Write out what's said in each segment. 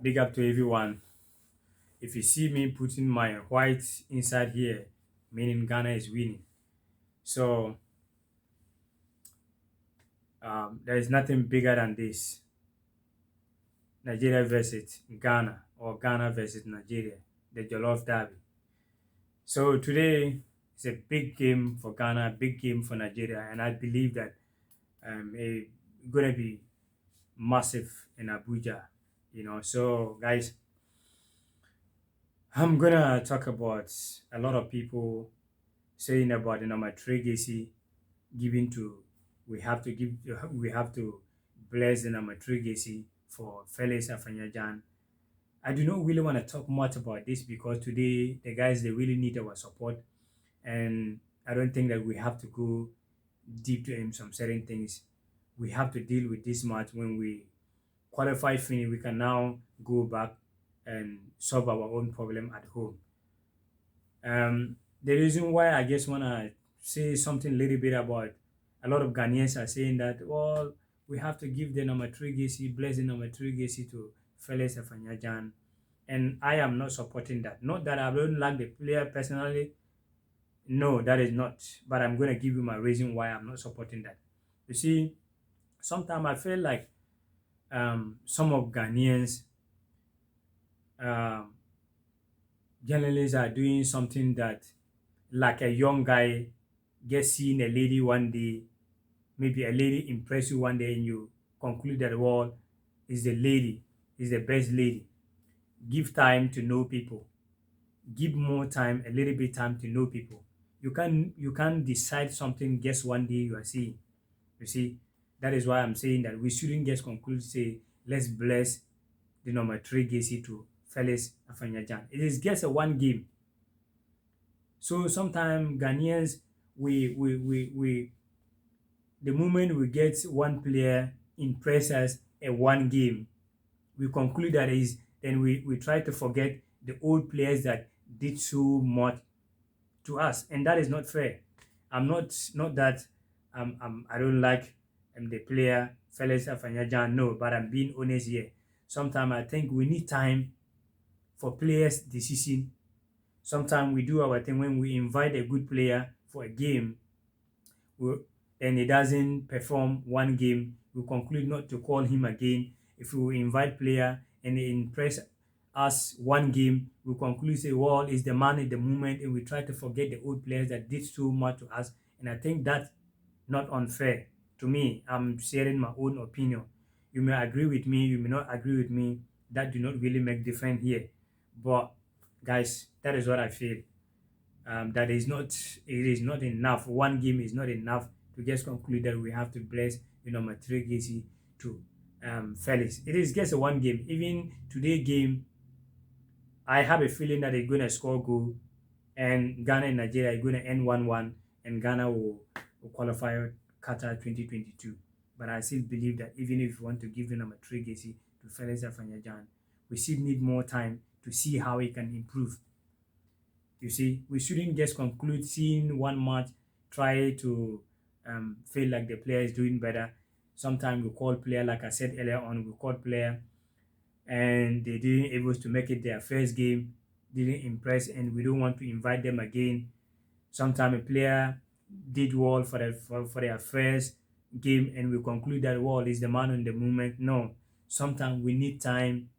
Big up to everyone. If you see me putting my white inside here, meaning Ghana is winning. So there is nothing bigger than this. Nigeria versus Ghana or Ghana versus Nigeria, the Jollof Derby. So today is a big game for Ghana, a big game for Nigeria, and I believe that it's gonna be massive in Abuja. So guys, I'm gonna talk about a lot of people saying about the number three legacy given to we have to bless the number three legacy for F.Afena Gyan. I do not really want to talk much about this because today the guys they really need our support, and I don't think that we have to go deep to in some certain things. We have to deal with this match when we qualify finish. We can now go back and solve our own problem at home. The reason why I just want to say something a little bit about a lot of Ghanaians are saying that, well, we have to give the number three Gacy, bless the number three Gacy to Felix Afanyajan. And I am not supporting that. Not that I don't like the player personally. No, that is not. But I'm going to give you my reason why I'm not supporting that. You see, sometimes I feel like some of Ghanaians um, journalists are doing something that like a young guy gets seeing a lady one day, maybe a lady impress you one day and you conclude that well is the lady, is the best lady. Give time to know people. Give more time, a little bit time to know people. You can decide something just one day you are seeing. You see, that is why I'm saying that we shouldn't just conclude say let's bless the number three Gacy to Felix Afanyajan. It is just a one game. So sometimes Ghanaians, we the moment we get one player impress us a one game, we conclude that is then we try to forget the old players that did so much to us, and that is not fair. I'm not that I don't like the player Felix Afanyajan, no, but I'm being honest here. Sometimes I think we need time for players' decision. Sometimes we do our thing when we invite a good player for a game, we, and he doesn't perform one game, we conclude not to call him again. If we invite player and he impress us one game, we conclude say, well, is the man in the moment, and we try to forget the old players that did so much to us. And I think that's not unfair to me. I'm sharing my own opinion. You may agree with me, you may not agree with me. That do not really make difference here. But guys, that is what I feel. That is not it is not enough. One game is not enough to just conclude that we have to bless Matrigesi to Felix. It is just a one game. Even today game, I have a feeling that they're gonna score goal and Ghana and Nigeria are gonna end 1-1 and Ghana will qualify Qatar 2022. But I still believe that even if you want to give the number three Gesi to Felix Afanyajan, we still need more time to see how he can improve. You see, we shouldn't just conclude seeing one match, try to feel like the player is doing better. Sometimes we call player, like I said earlier on, we call player and they didn't able to make it their first game, didn't impress, and we don't want to invite them again. Sometimes a player did well for their first game and we conclude that well is the man on the moment. No, sometimes we need time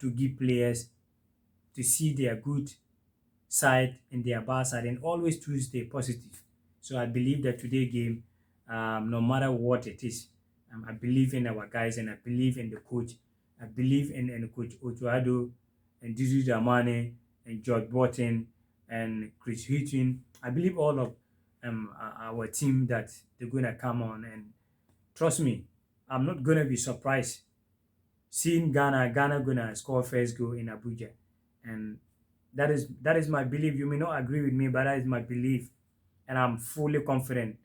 to give players to see their good side and their bad side and always choose the positive. So I believe that today game, no matter what it is, I believe in our guys and I believe in the coach. I believe in Coach Otuado and Dizu Damane and George Burton and Chris Hitchin. I believe all of our team that they're going to come on, and trust me, I'm not going to be surprised seeing Ghana gonna score first goal in Abuja, and that is my belief. You may not agree with me, but that is my belief, and I'm fully confident.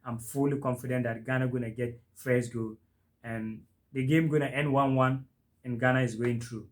I'm fully confident that Ghana gonna get first goal, and the game gonna end 1-1, and Ghana is going through.